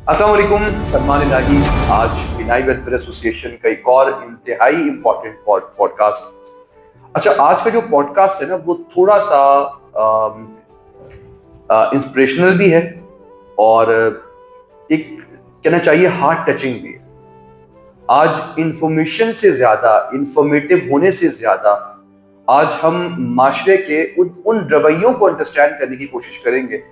अस्सलाम वालेकुम सलमान इलाही। आज बिनाई वेलफेयर एसोसिएशन का एक और इंतहाई इम्पोर्टेंट पॉडकास्ट। अच्छा, आज का जो पॉडकास्ट है ना वो थोड़ा सा इंस्पिरेशनल भी है और एक कहना चाहिए हार्ट टचिंग भी है। आज इंफॉर्मेशन से ज्यादा, इंफॉर्मेटिव होने से ज्यादा आज हम माशरे के उन रवैयों को अंडरस्टैंड करने की कोशिश करेंगे।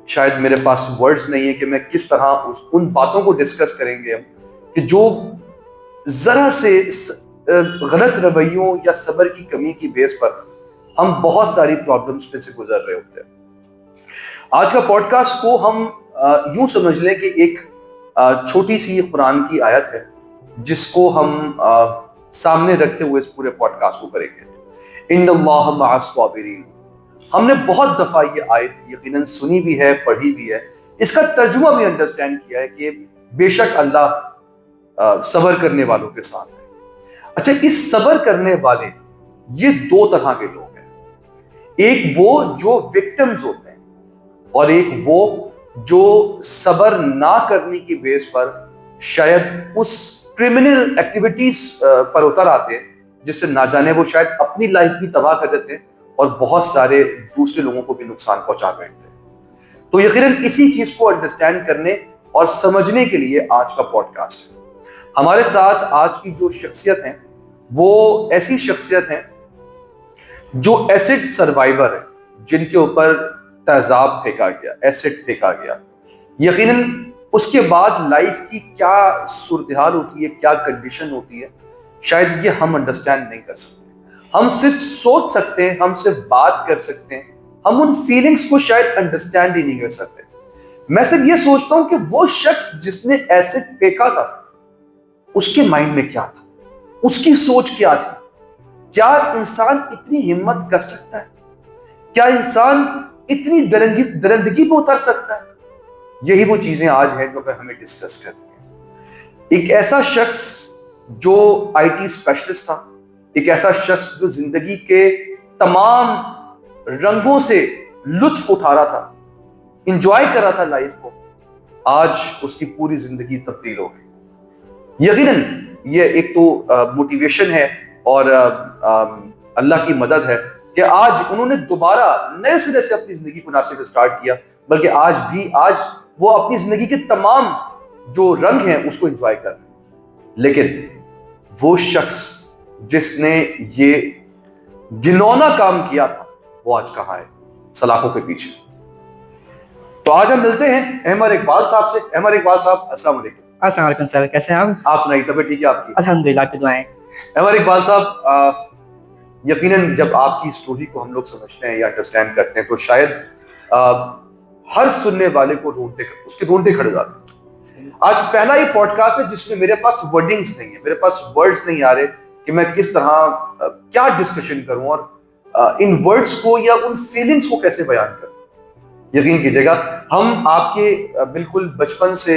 शायद मेरे पास वर्ड्स नहीं है कि मैं किस तरह उन बातों को डिस्कस करेंगे हम कि जो जरा से गलत रवैयों या सब्र की कमी की बेस पर हम बहुत सारी प्रॉब्लम्स पे से गुजर रहे होते हैं। आज का पॉडकास्ट को हम यूं समझ लें कि एक छोटी सी कुरान की आयत है जिसको हम सामने रखते हुए इस पूरे पॉडकास्ट को करेंगे। इन्नल्लाह मअस साबिरीन। हमने बहुत दफा ये आयत यकीनन सुनी भी है, पढ़ी भी है, इसका तर्जुमा भी अंडरस्टैंड किया है कि बेशक अल्लाह सब्र करने वालों के साथ है। अच्छा, इस सब्र करने वाले ये दो तरह के लोग हैं। एक वो जो विक्टिम्स होते हैं और एक वो जो सब्र ना करने की बेस पर शायद उस क्रिमिनल एक्टिविटीज पर उतर आते हैं जिससे ना जाने वो शायद अपनी लाइफ भी तबाह कर देते हैं और बहुत सारे दूसरे लोगों को भी नुकसान पहुंचा बैठते हैं। तो यकीनन इसी चीज को अंडरस्टैंड करने और समझने के लिए आज का पॉडकास्ट है। हमारे साथ आज की जो शख्सियत है वो ऐसी शख्सियत है जो एसिड सर्वाइवर है, जिनके ऊपर तेजाब फेंका गया, एसिड फेंका गया। यकीनन उसके बाद लाइफ की क्या सूरत हाल होती है, क्या कंडीशन होती है, शायद ये हम अंडरस्टैंड नहीं कर सकते। हम सिर्फ सोच सकते हैं, हम सिर्फ बात कर सकते हैं, हम उन फीलिंग्स को शायद अंडरस्टैंड ही नहीं कर सकते। मैं सिर्फ ये सोचता हूं कि वो शख्स जिसने एसिड फेंका था उसके माइंड में क्या था, उसकी सोच क्या थी। क्या इंसान इतनी हिम्मत कर सकता है? क्या इंसान इतनी दरिंदगी पे उतर सकता है? यही वो चीजें आज हैं जो हमें डिस्कस करनी है। एक ऐसा शख्स जो आईटी स्पेशलिस्ट था, एक ऐसा शख्स जो जिंदगी के तमाम रंगों से लुत्फ उठा रहा था, इंजॉय कर रहा था लाइफ को, आज उसकी पूरी जिंदगी तब्दील हो गई। यकीनन ये एक तो मोटिवेशन है और अल्लाह की मदद है कि आज उन्होंने दोबारा नए सिरे से अपनी जिंदगी को ना सिर्फ स्टार्ट किया बल्कि आज वो अपनी जिंदगी के तमाम जो रंग हैं उसको एंजॉय कर रहे हैं। लेकिन वो शख्स जिसने ये घिनौना काम किया था वो आज कहां है? सलाखों के पीछे। तो आज हम मिलते हैं अहमद इकबाल साहब से। अहमद इकबाल साहब, अस्सलाम वालेकुम। अस्सलाम वालेकुम सर, कैसे हैं आप सुनाइए, तबीयत ठीक है आपकी? अल्हम्दुलिल्लाह, आपकी दुआएं। अहमद इकबाल साहब, यकीनन जब आपकी स्टोरी को हम लोग समझते हैं या अंडरस्टैंड करते हैं तो शायद हर सुनने वाले को उसके रोंगटे खड़े जाते हैं। आज पहला ये पॉडकास्ट है जिसमें मेरे पास वर्डिंग्स नहीं है, मेरे पास वर्ड्स नहीं आ रहे कि मैं किस तरह क्या डिस्कशन करूं और इन वर्ड्स को या उन फीलिंग्स को कैसे बयान करूं। यकीन कीजिएगा हम आपके बिल्कुल बचपन से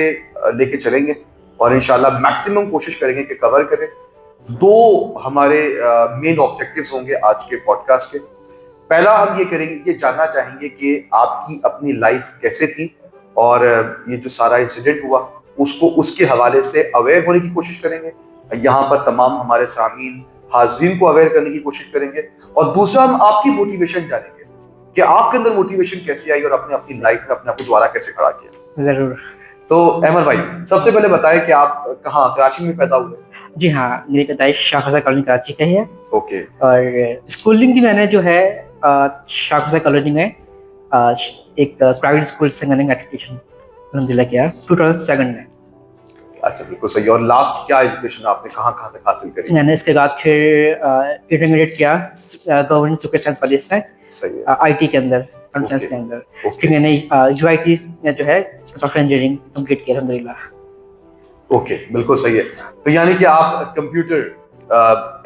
लेके चलेंगे और इंशाल्लाह मैक्सिमम कोशिश करेंगे कि कवर करें। दो हमारे मेन ऑब्जेक्टिव्स होंगे आज के पॉडकास्ट के। पहला हम ये करेंगे, ये जानना चाहेंगे कि आपकी अपनी लाइफ कैसे थी और ये जो सारा इंसिडेंट हुआ उसको उसके हवाले से अवेयर होने की कोशिश करेंगे। यहाँ पर तमाम हमारे सामीन हाजरीन को अवेयर करने की कोशिश करेंगे। और दूसरा हम आपकी मोटिवेशन जानेंगे कि आपके अंदर मोटिवेशन कैसे आई और आपने अपनी लाइफ में अपने आप को दोबारा कैसे खड़ा किया। जरूर। तो अहमद भाई, सबसे पहले बताएं कि आप कहाँ, कराची में पैदा हुए? जी हाँ, मेरी पैदाइश शाह फैसल कॉलोनी कराची का ही है। ओके। और स्कूलिंग भी मैंने जो है शाह फैसल कॉलोनी में एक प्राइवेट स्कूल से मैंने एजुकेशन अल्हम्दुलिल्लाह किया 2007 में। अच्छा, बिल्कुल सही। और लास्ट क्या एजुकेशन आपने कहाँ तक हासिल करी? मैंने इसके बाद फिर इंटरमीडिएट किया गवर्नमेंट सुपर साइंस कॉलेज से, सही है, आईटी के अंदर, साइंस के अंदर। फिर मैंने यूआईटी में जो है सॉफ्टवेयर इंजीनियरिंग कंप्लीट किया अल्हम्दुलिल्लाह। ओके, बिल्कुल सही है। तो यानी कि आप कंप्यूटर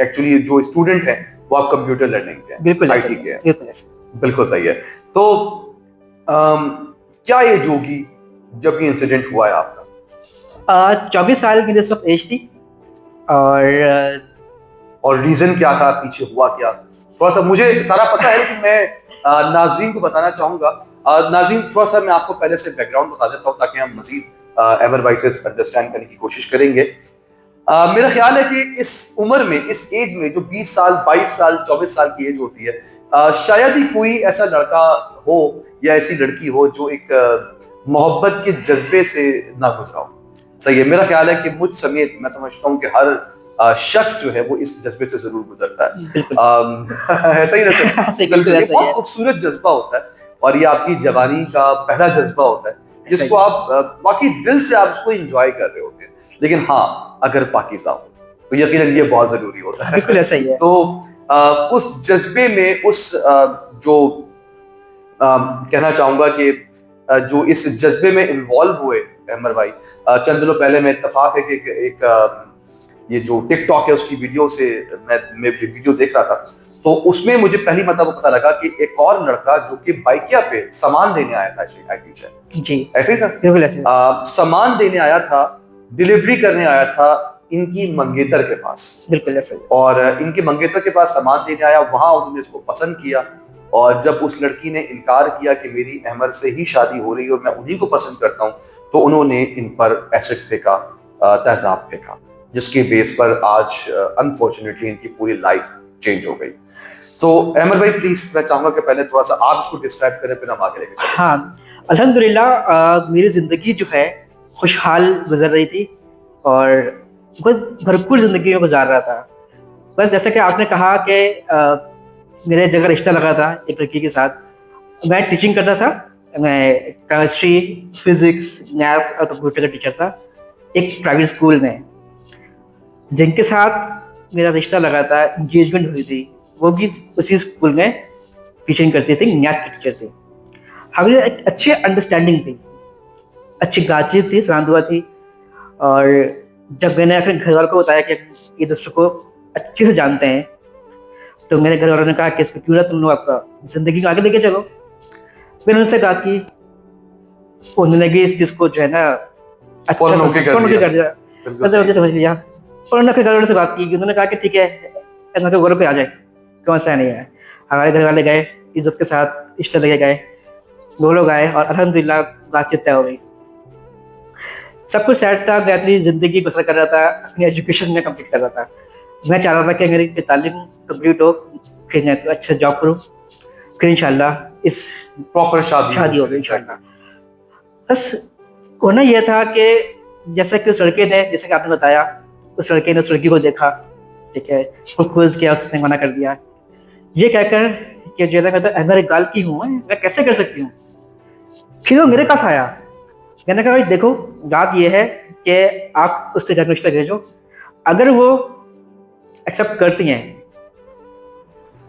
एक्चुअली जो स्टूडेंट हैं वो आप कंप्यूटर लर्निंग के हैं, बिल्कुल आईटी के हैं। बिल्कुल सही है। तो क्या एज होगी जब ये इंसिडेंट हुआ है आपका? 24 साल मेरे इस वक्त एज थी। और रीजन क्या था, पीछे हुआ क्या? थोड़ा सा मुझे सारा पता है लेकिन मैं नाजरीन को बताना चाहूंगा नाज़रीन, थोड़ा सा मैं आपको पहले से बैकग्राउंड बता देता हूँ ताकि हम मजीद अहमद भाई से अंडरस्टैंड करने की कोशिश करेंगे। मेरा ख्याल है कि इस उम्र में, इस एज में, जो 20 साल, 22 साल, 24 साल की एज होती है, शायद ही कोई ऐसा लड़का हो या ऐसी लड़की हो जो एक मोहब्बत के जज्बे से ना गुजरा हो। सही है, मेरा ख्याल है कि मुझ समेत मैं समझता हूँ कि हर शख्स जो है वो इस जज्बे से जरूर गुजरता है। सही ना सर? बिल्कुल, ये बहुत खूबसूरत जज्बा होता है और ये आपकी जवानी का पहला जज्बा होता है जिसको आप बाकी दिल से आप उसको एंजॉय कर रहे होते हैं। लेकिन हाँ, अगर पाकीज़ा हो तो यकीनन ये बहुत जरूरी होता है। बिल्कुल ऐसा ही है। तो उस जज्बे में, उस जो कहना चाहूंगा कि जो इस जज्बे में इन्वॉल्व हुए अहमद भाई, चंद दिनों पहले मैं इत्तेफाक है कि एक ये जो टिकटॉक है उसकी वीडियो से मैं वीडियो देख रहा था, तो उसमें मुझे पहली मतलब पता लगा कि एक और लड़का जो कि बाइकिया पे सामान देने आया था, जी ऐसे ही सर, बिल्कुल ऐसे सामान देने आया था, डिलीवरी करने आया था इनकी मंगेतर के पास। बिल्कुल ऐसे और इनके मंगेतर के पास सामान देने आया, वहां उन्होंने इसको पसंद किया और जब उस लड़की ने इनकार किया कि मेरी अहमद से ही शादी हो रही है और मैं उन्हीं को पसंद करता हूं, तो उन्होंने इन पर एसिड फेंका, तेजाब फेंका, जिसके बेस पर आज अनफॉर्चुनेटली इनकी पूरी लाइफ चेंज हो गई। तो अहमद भाई प्लीज, मैं चाहूंगा कि पहले थोड़ा सा आप इसको डिस्क्राइब करें, फिर हम आगे लेके चलें। हाँ, अल्हम्दुलिल्लाह मेरी ज़िंदगी जो है खुशहाल गुजर रही थी और बहुत भरपूर ज़िंदगी में गुजार रहा था। बस जैसा कि आपने कहा कि मेरे जगह रिश्ता लगा था एक लड़की के साथ। मैं टीचिंग करता था, मैं केमिस्ट्री, फिजिक्स, मैथ्स और कंप्यूटर का टीचर था एक प्राइवेट स्कूल में। जिनके साथ मेरा रिश्ता लगा था, इंगेजमेंट हुई थी, वो भी उसी स्कूल में टीचिंग करती थी, मैथ्स की टीचर थी। हमें एक अच्छी अंडरस्टैंडिंग थी, अच्छी बातचीत थी, सलाह दुआ थी। और जब मैंने अपने घर वालों को बताया कि ये दूसरे को अच्छे से जानते हैं, तो मेरे घर वालों ने कहा कि इसमें क्यों ना तुम लोग आपका जिंदगी को आगे लेके चलो। मैंने उनसे बात की, उन्होंने भी इस चीज़ को जो है ना अच्छा कर दिया, समझ लिया। और उन्होंने घर वालों से बात की, उन्होंने कहा कि ठीक है, ऐसा तो गौरव पे आ जाए, कौन सा नहीं है। हमारे घर वाले गए, इज्जत के साथ रिश्ते लगे गए, दो लोग आए और अल्हम्दुलिल्लाह बातचीत तय हो गई। सब कुछ सेट था, मैं अपनी ज़िंदगी बसर कर रहा था, अपनी एजुकेशन में कंप्लीट कर रहा था। मैं चाह रहा था कि मेरी तालीम कंप्लीट हो, फिर मैं अच्छे जॉब करूँ, फिर इंशाल्लाह इस प्रॉपर शादी होगी इंशाल्लाह। बस होना यह था कि जैसा कि उस लड़के ने, जैसे कि आपने बताया, उस लड़के ने उस लड़की को देखा, ठीक है, प्रपोज किया, उसने मना कर दिया, ये कहकर कि जो है कहता मेरे गाल की हूँ, मैं कैसे कर सकती हूँ। फिर वो मेरे पास आया, मैंने कहा भाई देखो, बात ये है कि आप उससे रिश्ता भेजो, अगर वो एक्सेप्ट करती हैं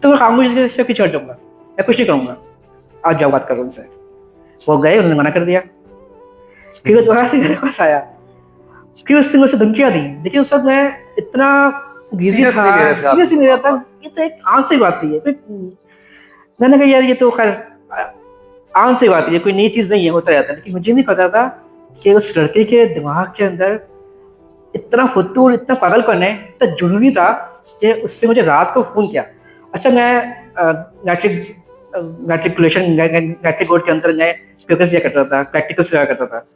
तो मैं खामोशी से सबकी छोड़ दूंगा, मैं कुछ नहीं करूँगा, आज जाओ बात करो उनसे। वो गए, उन्होंने मना कर दिया। फिर वो दोबारा से मेरे पास आया, फिर उसने मुझसे धमकियाँ दी, लेकिन उस वक्त मैं इतना बिजी था, सीरियस नहीं रहता, ये तो एक आम सी बात थी। मैंने कहा यार ये तो खैर आम सी बात है, कोई नई चीज़ नहीं है, होता रहता है। लेकिन मुझे नहीं पता था कि उस लड़के के दिमाग के अंदर इतना फुतूर, इतना पागलपन है, इतना जुनूनी था कि उससे मुझे रात को फ़ोन किया। अच्छा, मैं मैट्रिक बोर्ड के अंदर मैं पेपर दिया करता था, प्रैक्टिकल्स किया करता था,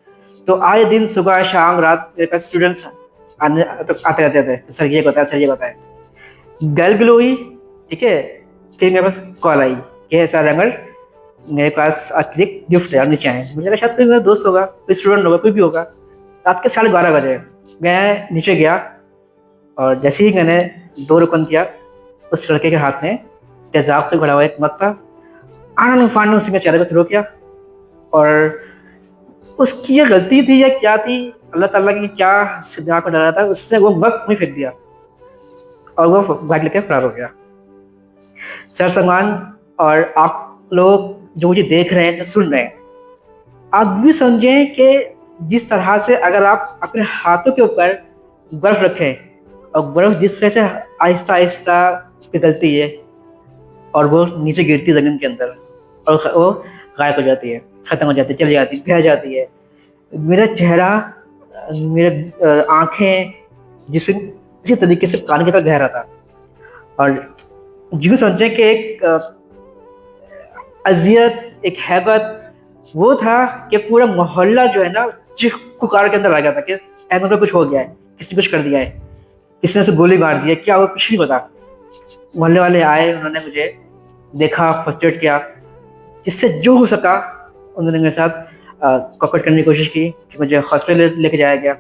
तो आए दिन सुबह शाम रात मेरे पास स्टूडेंट्स आते रहते थे, सर ये बताए, सर ये बताए। गल हुई, ठीक है, फिर मेरे पास कॉल आई कि सर अगर मेरे पास आपके लिए गिफ्ट है, नीचे आए। मुझे लगा शायद कोई मेरा दोस्त होगा, कोई स्टूडेंट होगा, कोई भी होगा। रात के 12:30 बजे मैं नीचे गया और जैसे ही मैंने डोर ओपन किया, उस लड़के के हाथ में तेजाब से भरा हुआ एक मग था। आनन फानन उसके चेहरे पे थ्रो किया और उसकी ये गलती थी या क्या थी, अल्लाह ताला की क्या दिमाग को डरा था, उसने वो मग में फेंक दिया और वो बैग लेके फरार हो गया। सर सलमान और आप लोग जो मुझे देख रहे हैं, सुन रहे हैं, आप भी समझें कि जिस तरह से अगर आप अपने हाथों के ऊपर बर्फ रखें और बर्फ जिस तरह से आहिस्ता आहिस्ता पिघलती है और वो नीचे गिरती है ज़मीन के अंदर और वो गायब हो जाती है, ख़त्म हो जाती है, चली जाती है, बह जाती है। मेरा चेहरा, मेरे आँखें इसी तरीके से पानी की तरफ बह रहा था और यूँ समझें कि एक अजियत, एक हैबत वो था कि पूरा मोहल्ला जो है ना चीख पुकार के अंदर आ गया था कि अहमद को कुछ हो गया है, किसी ने कुछ कर दिया है, किसी ने उसे गोली मार दी है, क्या वो कुछ नहीं पता। मोहल्ले वाले आए, उन्होंने मुझे देखा, फर्स्ट एड किया, जिससे जो हो सका उन्होंने मेरे साथ कोऑपरेट करने की कोशिश की कि मुझे हॉस्पिटल लेके जाया गया।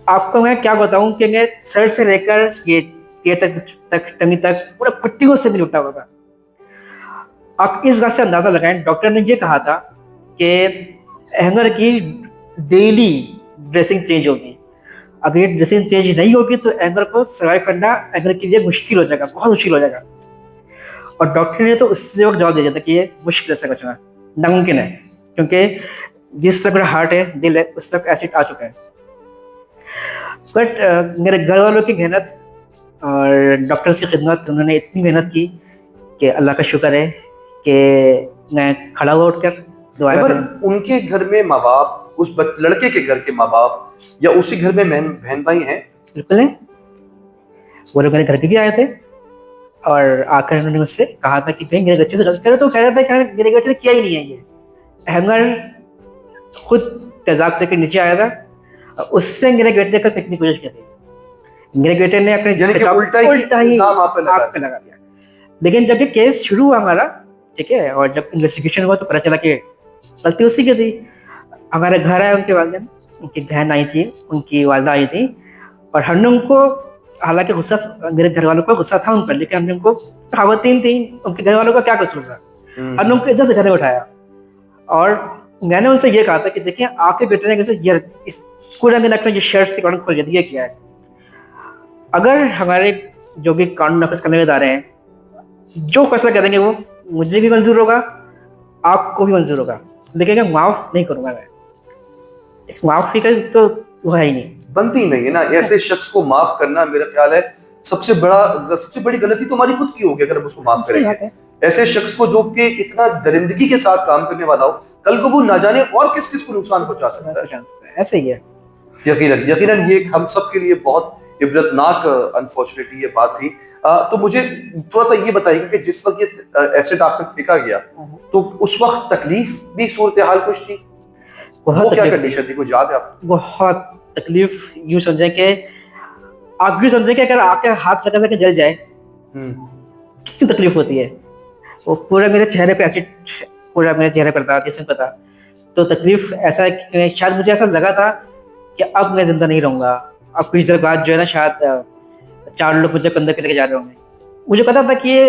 आपको मैं क्या बताऊं कि मैं सर से लेकर ये तक टंगी तक पूरा पट्टियों से भी लुटा हुआ था। आप इस बात से अंदाजा लगाएं, डॉक्टर ने ये कहा था कि अहमद की डेली ड्रेसिंग चेंज होगी। अगर ये ड्रेसिंग चेंज नहीं होगी तो अहमद को सर्वाइव करना अहमद के लिए मुश्किल हो जाएगा, बहुत मुश्किल हो जाएगा। और डॉक्टर ने तो उससे वक्त जवाब दिया था कि ये मुश्किल से बचना नामुमकिन है, क्योंकि जिस तरह मेरा हार्ट है, दिल है, उस तरफ एसिड आ चुका है। बट मेरे घर वालों की मेहनत और डॉक्टर की खिदमत, उन्होंने इतनी मेहनत की कि अल्लाह का शुक्र है कि मैं खड़ा हुआ उठकर दोबारा पर उनके घर में माँ बाप, उस लड़के के घर के माँ बाप या उसी घर में बहन भाई हैं? बिल्कुल है। वो लोग मेरे घर पे भी आए थे और आकर उन्होंने मुझसे कहा था कि भाई मेरे बच्चे से गलत करे, तो कह रहा था कि मेरे बेटे ने किया ही नहीं है ये। अहमद खुद तेजाब लेकर नीचे आया था, उससे मेरे बेटे को फेंकने की कोशिश की थी। मेरे बेटे ने अपने यानी कि उल्टा ही इल्जाम आप पे लगा दिया। लेकिन जब ये केस शुरू हुआ हमारा, ठीक है, और जब इन्वेस्टिगेशन हुआ तो पता चला कि गलती उसी की थी। हमारे घर आए उनके वालिद, उनकी बहन आई थी, उनकी वालदा आई थी, और हमने उनको, हालांकि गुस्सा मेरे घर वालों को गुस्सा था उन पर, लेकिन हमने उनको, खावतीन थी, उनके घर वालों का क्या कसूर था, हमने उनको इज्जत से घर में उठाया। और मैंने उनसे ये कहा था कि देखिए आपके बेटे ने कैसे इस पूरा दिन अपने शर्ट से कानून खोल दिया किया है। अगर हमारे जो भी कानून नाफिज करने वाले इदारे हैं जो फैसला कर देंगे वो मुझे भी मंजूर होगा, आपको भी मंजूर होगा, लेकिन मैं माफ नहीं करूंगा। मैं माफी का तो वो है ही नहीं, बनती नहीं है ना। ऐसे शख्स को माफ करना मेरा ख्याल है सबसे बड़ी गलती तो हमारी खुद की होगी अगर हम उसको माफ करेंगे। ऐसे शख्स को जो कि इतना दरिंदगी के साथ काम करने वाला हो, कल को वो ना जाने और किस किस को नुकसान पहुंचा सकता है। ऐसे ही है। यकीनन ये हम सब के लिए बहुत इबरतनाक अनफॉर्चुनेटली ये बात थी। तो मुझे थोड़ा सा ये बताइए कि जिस वक्त ये एसिड आप पे फेंका गया तो उस वक्त तकलीफ भी सूरत हाल कुछ थी? बहुत क्या कंडीशन थी, कुछ याद है आपको? बहुत तकलीफ। यूं समझे कि आप भी समझे कि अगर आपके हाथ लगा के जल जाए कितनी तकलीफ होती है। वो पूरा मेरे चेहरे पे एसिड पूरा मेरे चेहरे पर था, जिसने पता। तो तकलीफ ऐसा है कि शायद मुझे ऐसा लगा था कि अब मैं जिंदा नहीं रहूंगा, अब कुछ देर बाद जो है ना शायद 4 लोग मुझे कंधे पे लेके जा रहे होंगे। मुझे पता था कि ये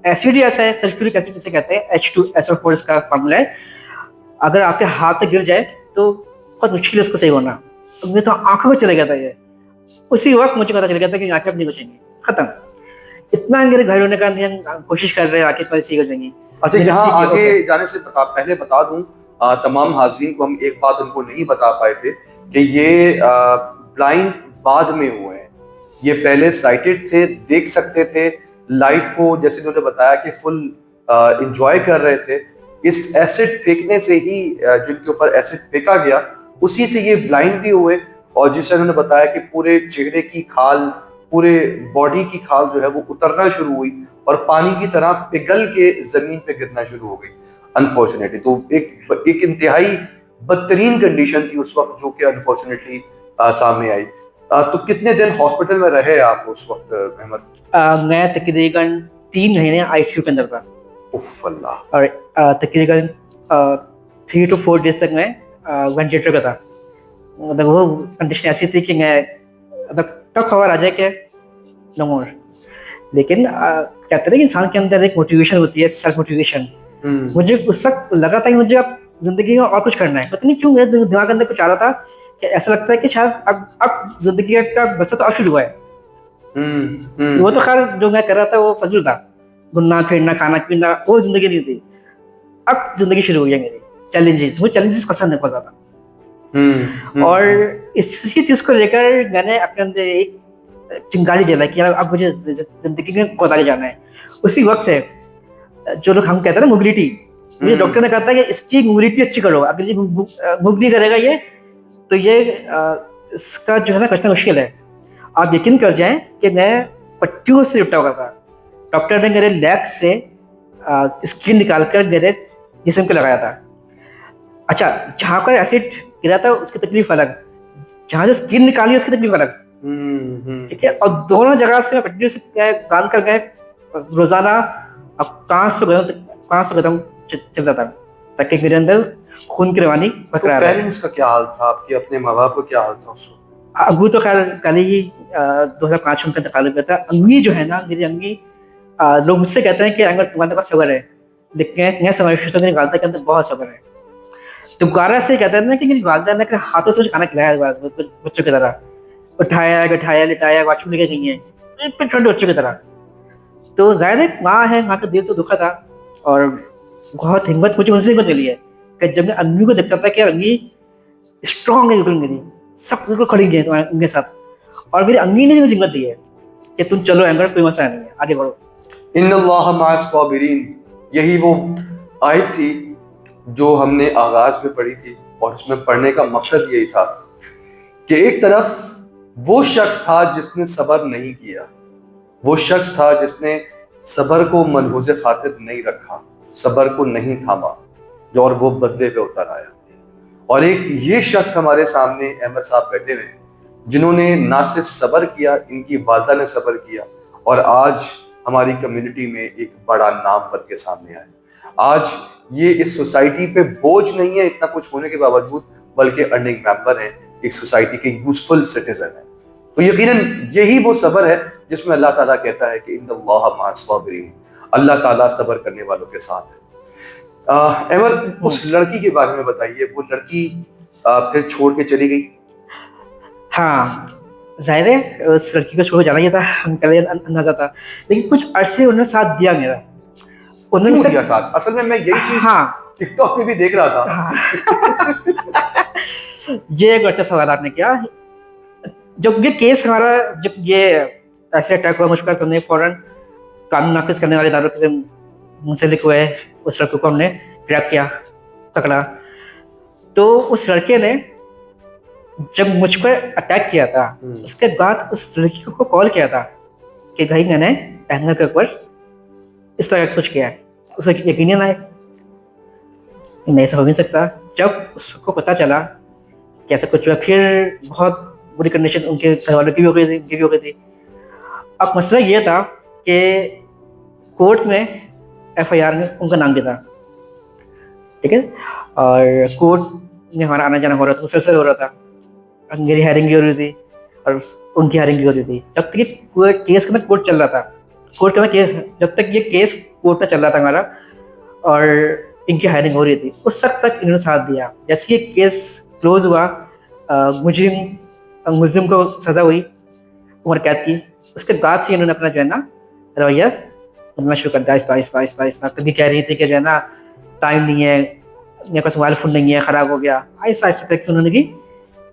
एसिड ही ऐसा है, सल्फ्यूरिक एसिड जिसे कहते हैं, H2SO4 इसका फॉर्मूला है। अगर आपके हाथ पे गिर जाए तो बहुत मुश्किल है इसको सही होना। तो मुझे तो आंखों में चला गया था ये। उसी वक्त मुझे पता चल गया था कि आंखें अब नहीं बचेंगी, खत्म। इतना मेरे घर होने का कोशिश कर रहे हैं, आंखें तो सही हो जाएंगी। अच्छा, यहाँ आगे जाने से पहले बता दूं तमाम हाजरीन को, हम एक बात उनको नहीं बता पाए थे कि ये ब्लाइंड बाद में हुए हैं। ये पहले साइटेड थे, देख सकते थे लाइफ को, जैसे उन्होंने बताया कि फुल एंजॉय कर रहे थे। इस एसिड फेंकने से ही जिनके ऊपर एसिड फेंका गया उसी से ये ब्लाइंड भी हुए, और जिससे उन्होंने बताया कि पूरे चेहरे की खाल, पूरे बॉडी की खाल जो है वो उतरना शुरू हुई और पानी की तरह पिघल के जमीन पे गिरना शुरू हो गई अनफॉर्चुनेटली। तो एक इंतहाई बदतरीन कंडीशन थी उस वक्त जो कि अनफॉर्चुनेटली सामने आई। तो कितने दिन हॉस्पिटल में रहे आप उस वक्त अहमद? मैं तकरीबन 3 महीने आईसीयू के अंदर था। उफ अल्लाह। और तकरीबन 3 to 4 डेज तक मैं वेंटिलेटर पे था। मतलब वो कंडीशन ऐसी थी कि मैं मतलब तब खबर आ जाए कि नो मोर। लेकिन कहते हैं कि इंसान के अंदर एक मोटिवेशन होती है, सेल्फ मोटिवेशन। मुझे उस वक्त लगा था कि मुझे अब जिंदगी में और कुछ करना है। पता नहीं क्यों मेरे दिमाग के अंदर कुछ आ रहा था कि ऐसा लगता है कि शायद अब जिंदगी का बच्चा तो अब शुरू हुआ है। वो तो खैर जो मैं कर रहा था वो फजूल था, घूमना फिरना खाना पीना, वो जिंदगी नहीं थी। अब जिंदगी शुरू हुई है मेरी, चैलेंजेस। वो चैलेंजेस पसंद है बहुत ज्यादा। और इसी चीज को लेकर मैंने अपने अंदर एक चिंगारी जलाई कि यार अब मुझे जिंदगी में बहुत आगे जाना है। उसी वक्त से जो लोग हम कहते हैं ना मोबिलिटी, मुझे डॉक्टर ने कहा था कि इसकी मोबिलिटी अच्छी करो। अगर ये मूव नहीं करेगा ये तो ये इसका जो है ना करना मुश्किल है। आप यकीन कर जाएं कि मैं पट्टियों से लिपटा हुआ था। डॉक्टर ने मेरे लेग से स्किन निकालकर मेरे जिस्म को लगाया था। अच्छा, जहाँ पर एसिड गिरा था उसकी तकलीफ अलग, जहाँ से स्किन निकाली उसकी तकलीफ अलग। ठीक है, और दोनों जगह से मैं पट्टी से कान कर गए रोजाना। अब कहाँ से कदम चल जाता ताकि मेरे अंदर खून की रवानी तो बरकरार रहे। पेरेंट्स का क्या हाल था, आपके अपने माँ बाप का क्या हाल था उस वक्त? अबू तो खैर कल ही 2005 में इंतकाल हो गया था। अम्मी जो है ना, मेरी अम्मी, लोग मुझसे कहते हैं कि अगर तुम्हारे पास सब्र है, लेकिन मैं समझ मेरी वालदा के अंदर बहुत सब्र है। तो गारा से कहते हैं ना कि मेरी वालदा ने हाथों से मुझे खाना खिलाया बच्चों की तरह, उठाया बैठाया लिटाया, वॉशरूम लेके गई है बिल्कुल छोटे बच्चों की तरह। तो जाहिर है माँ है, माँ का दिल तो दुखा था। और बहुत हिम्मत मुझे उनसे हिम्मत मिली है कि जब मैं अम्मी को देखता था कि अम्मी स्ट्रांग है बिल्कुल, मेरी सब बिल्कुल खड़ी है तुम्हारे उनके साथ। और मेरी अम्मी ने मुझे हिम्मत दी है कि तुम चलो एंगर, कोई मसला नहीं है, आगे बढ़ो। इन्नल्लाह मअस साबिरीन, यही वो आयत थी जो हमने आगाज में पढ़ी थी, और उसमें पढ़ने का मकसद यही था कि एक तरफ वो शख्स था जिसने सब्र नहीं किया, वो शख्स था जिसने सब्र को मनहूज़ खातिर नहीं रखा, सब्र को नहीं थामा, जो और वो बदले पे उतर आया। और एक ये शख्स हमारे सामने अहमद साहब बैठे हुए हैं जिन्होंने ना सिर्फ सब्र किया, इनकी वालदा ने सब्र किया, और आज हमारी कम्युनिटी में एक बड़ा नाम बन के सामने आए। आज ये इस सोसाइटी पे बोझ नहीं है इतना कुछ होने के बावजूद, बल्कि अर्निंग मेंबर हैं, एक सोसाइटी के यूजफुल सिटीजन है। तो यकीनन यही वो सब्र है जिसमें अल्लाह ताला कहता है कि इन्नल्लाह मअस साबिरीन, अल्लाह ताला सब्र करने वालों के साथ है। अहमद, उस लड़की के बारे में बताइए। वो लड़की फिर छोड़ के चली गई? हाँ, जाहिर है उस लड़की को छोड़ जाना ही था, पहले अंदाजा था। लेकिन कुछ अरसे उन्होंने साथ दिया मेरा। उन्होंने क्यों मुझसे, दिया साथ? असल में मैं यही चीज हाँ टिकटॉक पे भी देख रहा था। हाँ ये एक अच्छा सवाल आपने किया। जब ये केस हमारा, जब ये ऐसे अटैक हुआ मुझ पर, तो हमने फौरन कानून नाफिज करने वाले इदारों से मुंसलिक हुए, उस लड़के को हमने ग्रैब किया, पकड़ा। तो उस लड़के ने जब मुझ पर अटैक किया था, उसके बाद उस लड़की को कॉल किया था कि भाई मैंने अहमद के ऊपर इस तरह का कुछ किया है। उसको यकीन नहीं आया, नहीं ऐसा हो नहीं सकता। जब उसको पता चला कि ऐसा कुछ हुआ, फिर बहुत बुरी कंडीशन उनके घर वालों की भी हो गई थी, उनकी भी हो गई थी। अब मसला ये था कि कोर्ट में एफआईआर में उनका नाम भी था, ठीक है, और कोर्ट में हमारा आना जाना हो रहा था, मुसलसल हो रहा था। मेरी हायरिंग भी हो रही थी और उनकी हायरिंग भी हो रही थी। जब तक ये केस का कोर्ट चल रहा था, कोर्ट का केस, जब तक ये केस कोर्ट में चल रहा था हमारा और इनकी हायरिंग हो रही थी, उस वक्त तक इन्होंने साथ दिया। जैसे ये केस क्लोज हुआ, मुजरिम को सजा हुई उम्र कैद की, उसके बाद से इन्होंने अपना जो है ना रवैया बदलना शुरू कर दिया, आहिस्ता आहिस्ता आहिस्ता आहिस्ता। कभी कह रही थी कि जो है ना टाइम नहीं है, मेरे पास मोबाइल फोन नहीं है, खराब हो गया, आहिस्ता आहिस्ता करके उन्होंने भी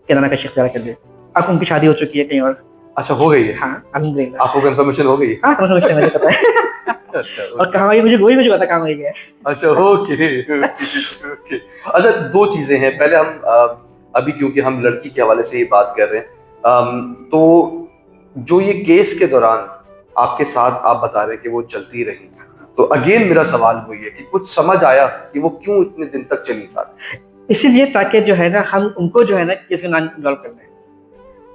केदारनाथ का इख्तियार कर लिया। अब उनकी शादी हो चुकी है कहीं और। अच्छा, हो गई है? हाँ अल्हम्दुलिल्लाह। आपको कंफर्मेशन हो गई? हाँ कंफर्मेशन मुझे पता है। अच्छा, और कहाँ हुई मुझे पता कहाँ हुई है। अच्छा, ओके ओके। अच्छा, दो चीजें हैं। पहले हम अभी क्योंकि हम लड़की के हवाले से ही बात कर रहे हैं, तो जो ये केस के दौरान आपके साथ आप बता रहे हैं कि वो चलती रही, तो अगेन मेरा सवाल वही है कि कुछ समझ आया कि वो क्यों इतने दिन तक चली साथ? इसीलिए ताकि जो है ना हम उनको जो है ना केस में नाम इन्वॉल्व कर लें।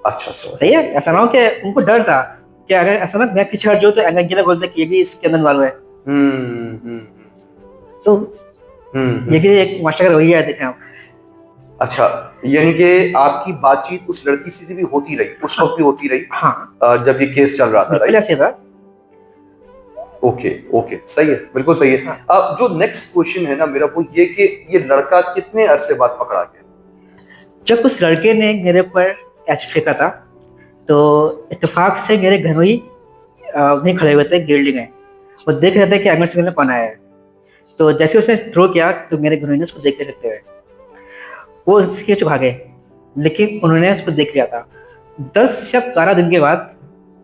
अच्छा, सही है, ऐसा ना हो कि उनको डर था कि अगर ऐसा ना मैं पीछे हट जाऊँ तो अंगीला बोलते कि ये भी इसके अंदर इन्वॉल्व है। तो ये भी एक माशा का रवैया है, देखें आप। अच्छा, यानी कि आपकी बातचीत उस लड़की से भी होती रही, उस वक्त भी होती रही? हाँ, जब ये केस चल रहा था, बिल्कुल ऐसे था। ओके ओके, सही है, बिल्कुल सही है। हाँ। अब जो नेक्स्ट क्वेश्चन है ना मेरा, वो ये कि ये लड़का कितने अरसे बाद पकड़ा गया? जब उस लड़के ने मेरे पर एसिड फेंका था, तो इत्तेफाक से मेरे घर में ही वहीं खड़े हुए थे गिल्डिंग में, वो देख रहे थे कि अहमद सिंह ने कौन आया है। तो जैसे उसने थ्रो किया तो मेरे घर ने उसको देखते रहते हुए वो उसके पीछे भागे, लेकिन उन्होंने उसको देख लिया था। 10 या 12 दिन के बाद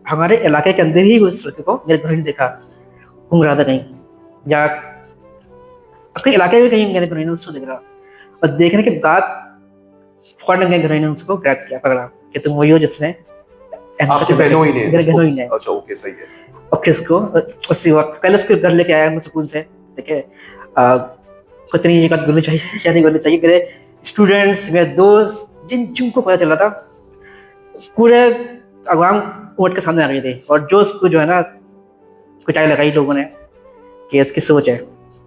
हमारे इलाके के अंदर ही उस लड़के को मेरे घर ने देखा, घूम रहा था कहीं, या अपने इलाके में कहीं मेरे घर ने उसको देख रहा। और देखने के बाद फौरन मेरे घर ने उसको ग्रैब किया, पकड़ा कि तुम वही हो जिसने आपके बहनों ही ने? मेरे बहनों ही ने। अच्छा, ओके, सही है। और किसको उसी वक्त पहले उसको घर लेके आया मैं सुकून से, ठीक है। कितनी ये बात बोलनी चाहिए या नहीं बोलनी चाहिए, मेरे स्टूडेंट्स, मेरे दोस्त, जिनको पता चला था, पूरे अवाम कोर्ट के सामने आ गए थे, और जो उसको जो है ना पिटाई लगाई लोगों ने कि इसकी सोच है।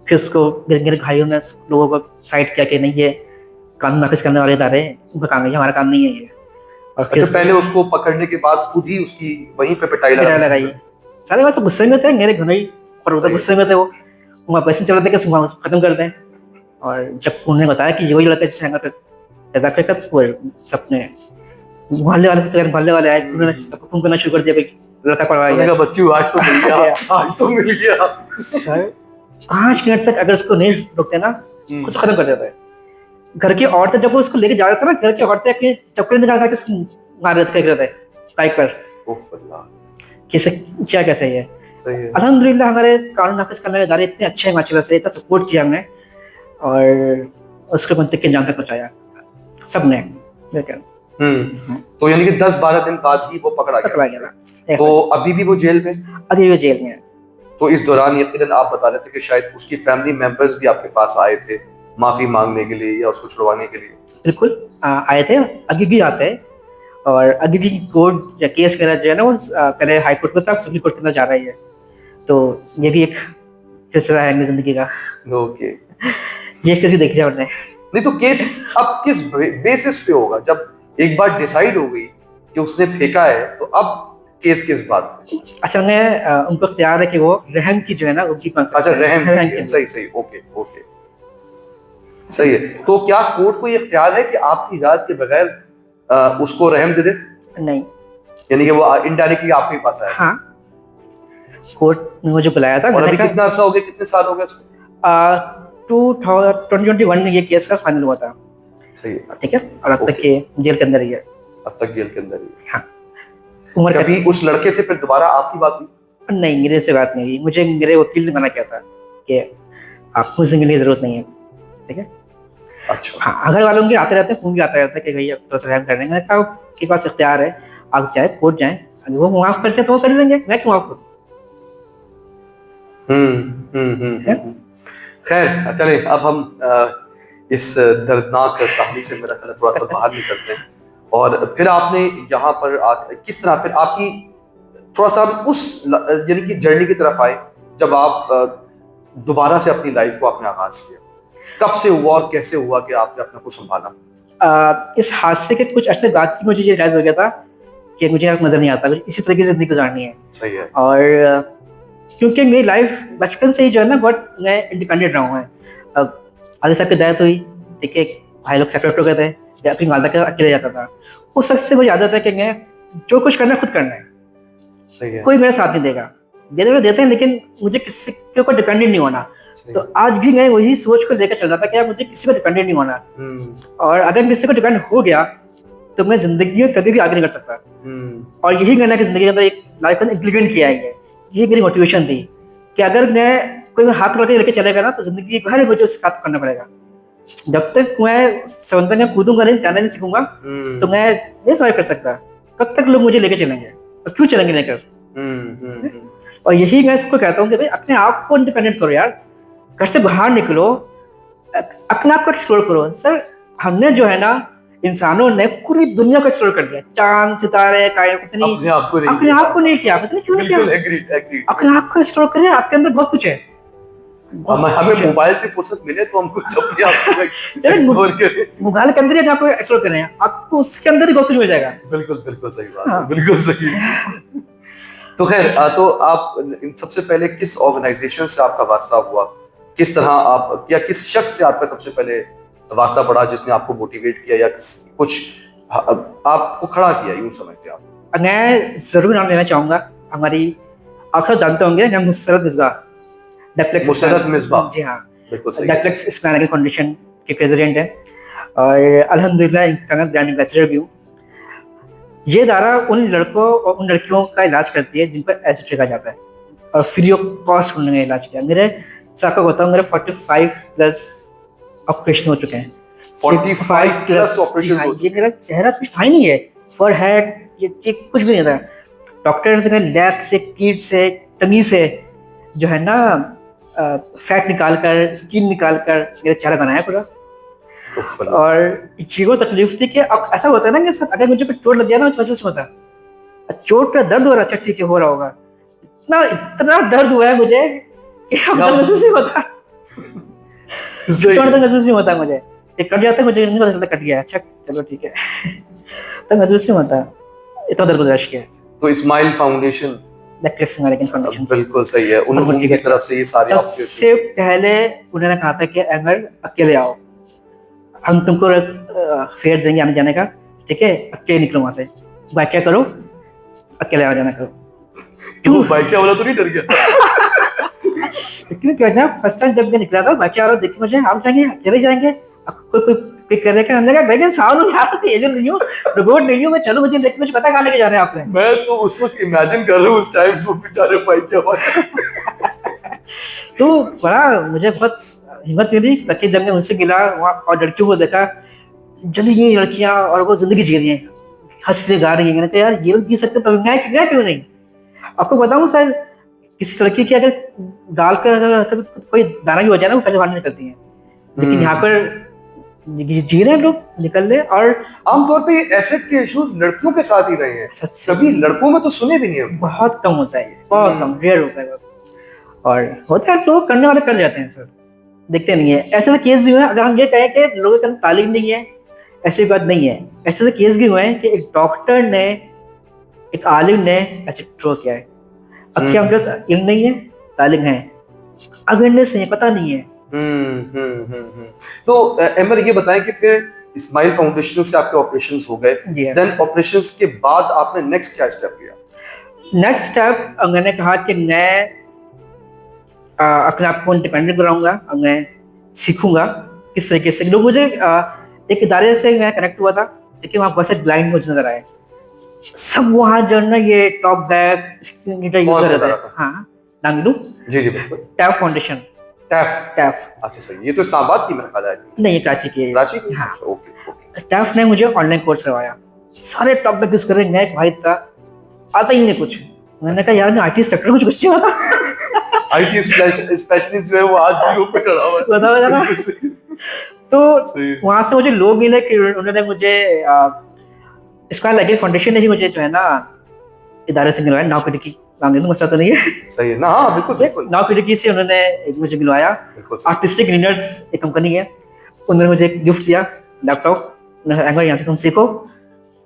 फिर उसको मेरे भाइयों ने लोगों को साइड किया कि नहीं, ये कानून नाफिज करने वाले इदारे हैं, उनका काम है, ये हमारा काम नहीं है ये। और फिर अच्छा, पहले उसको पकड़ने के बाद खुद ही उसकी वहीं पे पिटाई लगाई। सारे बस गुस्से में थे, मेरे घर ही और उधर गुस्से में थे, वो वहाँ पैसे चल रहे थे कि उसको खत्म कर दें। और जब उन्होंने बताया कि वही लड़का जिसने हंगा कर सबने मोहल्ले वाले आए, उन्होंने सबको फोन करना शुरू कर दिया, भाई लड़का पड़ा है, बच्ची आज तो मिल गया, आज तो मिल गया। सर 5 मिनट तक अगर उसको नहीं रोकते ना, उसको खत्म कर देता है। घर की औरतें जब वो उसको लेके जा रहा था ना, घर की औरतें अपने चप्पल निकाल के उसको मार रहे थे बाइक पर। कैसे क्या कैसे है। अल्हम्दुलिल्लाह हमारे कानून नाफिज करने वाले इदारे इतने अच्छे हैं, माशाल्लाह से, इतना सपोर्ट किया हमने और उसको मंतक के अंजाम तक पहुंचाया सबने। तो यानी कि 10-12 दिन बाद ही वो पकड़ा गया था। तो अभी भी वो जेल में? अभी वो जेल में है। तो इस दौरान यकीनन आप बता रहे थे कि शायद उसकी फैमिली मेंबर्स भी आपके पास आए थे माफी मांगने के लिए या उसको छुड़वाने के लिए? बिल्कुल आए थे, अभी भी आते हैं, और अभी भी कोर्ट या केस वगैरह जो है ना, वो पहले हाई कोर्ट में था, सुप्रीम कोर्ट के अंदर जा रही है। तो ये भी एक सिलसिला है मेरी जिंदगी का। ओके, ये कैसे देखी जाए उन्हें। नहीं तो केस अब किस बेसिस पे होगा? जब एक बार डिसाइड हो गई कि उसने फेंका है, तो अब केस किस बात पे? अच्छा, उन्हें उनको इख्तियार है कि वो रहम की जो है ना उनकी कॉन्सेप्ट। अच्छा, रहम की, सही, ओके, सही है। तो क्या कोर्ट को ये इख्तियार है कि आपकी इजाजत के बगैर उसको रहम दे दे? नहीं, यानी कि वो इनडायरेक्टली आपके पास आया? हाँ, कोर्ट ने मुझे बुलाया था। और अभी कितना अर्सा हो गया, कितने साल हो गए उसको? 2021 में ये केस का फाइनल हुआ था। सही है, ठीक है, और अब तक ये जेल के अंदर ही है। अब तक जेल के अंदर ही है। हाँ। उम्र कभी उस लड़के से फिर दोबारा आपकी बात हुई? नहीं, मेरे से बात नहीं हुई। मुझे मेरे वकील ने मना किया था कि आपको मुझसे मिलने की जरूरत नहीं है। ठीक है। अच्छा। हाँ, घर वालों के आते रहते हैं, फोन भी आता रहता है कि भैया तो रहम कर देंगे। आपके पास इख्तियार है, आप चाहे कोर्ट जाएं, अगर वो माफ करते तो वो कर देंगे, मैं क्यों माफ करूं? खैर, चले अब हम इस दर्दनाक कहानी से मेरा ख्याल थोड़ा सा बाहर निकलते हैं। और फिर आपने यहाँ पर किस तरह फिर आपकी थोड़ा सा उस यानी कि जर्नी की तरफ आए जब आप दोबारा से अपनी लाइफ को आपने आगाज किया? कब से हुआ और कैसे हुआ कि आपने अपने को संभाला? इस हादसे के कुछ अर्से बाद मुझे ये रियलाइज हो गया था कि मुझे अब नजर नहीं आता, इसी तरीके से जिंदगी गुजारनी है। सही है। और क्योंकि मेरी लाइफ बचपन से ही जो है ना बहुत मैं इंडिपेंडेंट रहा हूँ। अब आदि साहब की दायित्व हुई, ठीक है, भाई लोग सेपरेट हो गए थे, अपनी वालदा के अकेले जाता था। उस शख्स से मुझे आदत है कि मैं जो कुछ करना है खुद करना है। सही है। कोई मेरा साथ नहीं देगा, देते हैं, लेकिन मुझे किसी के ऊपर डिपेंडेंट नहीं होना। तो आज भी मैं वही सोच को लेकर चल रहा था कि मुझे किसी पर डिपेंडेंट नहीं होना, और अगर किसी पर डिपेंड हो गया तो मैं जिंदगी में कभी भी आगे नहीं कर सकता। और यही मैंने जिंदगी के अंदर एक लाइफ को इम्प्लीमेंट किया है। ये मेरी मोटिवेशन थी कि अगर मैं कोई हाथ पकड़ के लेके चलेगा ना, तो जिंदगी को हर मुझे उसका करना पड़ेगा। जब तक मैं समंदर में कूदूंगा नहीं, तैरना नहीं सीखूंगा, तो मैं नहीं सर्वाइव कर सकता। कब तक लोग मुझे लेके चलेंगे और क्यों चलेंगे लेकर? और यही मैं सबको कहता हूँ कि भाई अपने आप को इंडिपेंडेंट करो यार, घर से बाहर निकलो, अपने आप को एक्सप्लोर करो। सर, हमने जो है ना, इंसानों ने पूरी दुनिया को एक्सप्लोर कर दिया, चांद, सितारे, अपने आप को नहीं किया, पता नहीं क्यों नहीं किया। अपने आप को एक्सप्लोर करिए, आपके अंदर बहुत कुछ है। हमें मोबाइल से फुर्सत मिले तो हम कुछ अपने आप को एक्सप्लोर करें। मोबाइल के अंदर ही आपको एक्सप्लोर करें, आपको उसके अंदर ही बहुत कुछ मिल जाएगा। बिल्कुल सही बात है, बिल्कुल सही। तो खैर, तो आप सबसे पहले किस ऑर्गेनाइजेशन से आपका वास्ता हुआ? किस तरह आप या किस शख्स से आपका सबसे पहले वास्ता पड़ा जिसने आपको मोटिवेट किया या कुछ आपको खड़ा किया, यूं समझते आप? मैं जरूर नाम लेना चाहूंगा। हमारी आप सब जानते होंगे, मुसर्रत मिसबाह। जी हाँ, डेप्लेक्स स्पाइनल कंडीशन के प्रेसिडेंट है, और अल्हम्दुलिल्लाह इनका ग्रैंड एम्बेसडर भी हूँ। ये इदारा उन लड़कों और उन लड़कियों का इलाज करती है जिन पर एसिड कहा जाता है, और फ्री ऑफ कॉस्ट उन्होंने इलाज किया। मेरे साथ बताऊँ, मेरे 45 प्लस ऑपरेशन हो चुके हैं। 45 प्लस ऑपरेशन? ये मेरा चेहरा कुछ था ही नहीं है, फॉरहेड ये कुछ भी नहीं था। डॉक्टर्स ने लेग से, कीट से, टमी से जो है ना फैट निकाल कर, स्किन निकाल कर मेरा चेहरा बनाया पूरा। उफ, और ये वो तकलीफ थी कि अब ऐसा होता है ना कि सर अगर मुझे कोई चोट लग गया ना तो महसूस होता, चोट का दर्द हो रहा, अच्छा ठीक है हो रहा होगा, इतना इतना दर्द हुआ है मुझे कि अब दर्द महसूस नहीं होता, सही चोट है। तो महसूस नहीं होता मुझे, ये कट जाता है मुझे नहीं पता चलता कट गया, अच्छा चलो ठीक है तो महसूस नहीं होता, इतना दर्द गुजारिश किया। तो इस्माइल फाउंडेशन अमेरिकन फाउंडेशन बिल्कुल सही है, बहुत उनकी मोटिवेट तरफ से ये सारी सबसे पहले उन्होंने कहा था कि अगर अकेले आओ हम तुमको फेयर देंगे आने जाने का, ठीक है अकेले निकलो वहां से, बाइक क्या करो अकेले आना जाना करो। क्यों बाइक वाला तो नहीं डर गया? लेकिन क्या था फर्स्ट टाइम जब मैं निकला था बाइक वाला देख मुझे, हम जाएंगे अकेले जाएंगे, कोई कोई पिक कर लेगा, हमने कहा लेकिन साउंड यार तो एलियन नहीं हूँ, रोबोट नहीं हूँ मैं, चलो मुझे लेकिन मुझे पता कहाँ लेके जा रहे हैं आपने। मैं तो उस वक्त इमेजिन कर रहा हूँ उस टाइम वो बेचारे बाइक वाला। तो बड़ा मुझे बहुत हिम्मत मिली, ताकि जब मैं उनसे मिला वहाँ और लड़कियों को देखा, जली गई लड़कियां और वो जिंदगी जी रही हैं, हंस रही गा रही हैं, मैंने कहा यार ये लोग जी सकते तो मैं क्यों नहीं। आपको बताऊं सर, किसी लड़की की अगर गाल कर कोई दाना भी हो जाए ना वो पैसे बाहर निकलती है, लेकिन यहाँ पर जी रहे हैं लोग निकल रहे। और आमतौर पे एसिड के इश्यूज लड़कियों के साथ ही रहे हैं, कभी लड़कों में तो सुने भी नहीं हम। बहुत कम होता है, बहुत कम, रेयर होता है, और होता है तो करने वाले कर जाते हैं सर, देखते नहीं है। ऐसे तो केस भी हुए, अगर हम ये कहें कि लोगों के अंदर तालीम नहीं है, ऐसी बात नहीं है, ऐसे तो केस भी हुए हैं कि एक डॉक्टर ने, एक आलिम ने एसिड थ्रो किया है, अक्सर उनके पास इल्म नहीं है, तालीम है, अवेयरनेस नहीं है, पता नहीं है। तो एमर ये बताएं कि फिर इस्माइल फाउंडेशन से आपके ऑपरेशंस हो गए, देन ऑपरेशंस के बाद आपने नेक्स्ट क्या स्टेप लिया? नेक्स्ट स्टेप मैंने कहा कि मैं अपने आप को इंडिपेंडेंट बनाऊंगा, मैं सीखूंगा किस तरीके से। लोग मुझे एक इदारे से मैं कनेक्ट हुआ था, लेकिन वहाँ बहुत से ब्लाइंड मुझे नजर आए, सब वहाँ जो ना ये टॉप बैक यूज कर रहे थे। हाँ नाम लूं? जी जी बिल्कुल। टैफ फाउंडेशन। टैफ अच्छा सही, ये तो इस्लामाबाद की मेरा ख्याल है। नहीं ये कराची की है। कराची की? हाँ ओके ओके। टैफ ने मुझे ऑनलाइन कोर्स करवाया, सारे टॉप बैक यूज कर रहे हैं, मैं एक भाई था आता ही नहीं कुछ, मैंने कहा यार मैं आईटी सेक्टर में कुछ नहीं आता। आईटी स्पेशलिस्ट जो है वो आज जीरो पे खड़ा हुआ है। बताओ जरा। तो वहां से मुझे लोग मिले कि उन्होंने मुझे इस्माइल लाइफ फाउंडेशन ने जी मुझे जो है ना इदारे से मिलवाया, नाव पीढ़ी की नाम लेना मसला तो नहीं है, सही है ना? हाँ बिल्कुल बिल्कुल, नाव पीढ़ी से उन्होंने मुझे मिलवाया। आर्टिस्टिक रीनर्स एक कंपनी है, उन्होंने मुझे एक गिफ्ट दिया लैपटॉप, यहाँ से तुम सीखो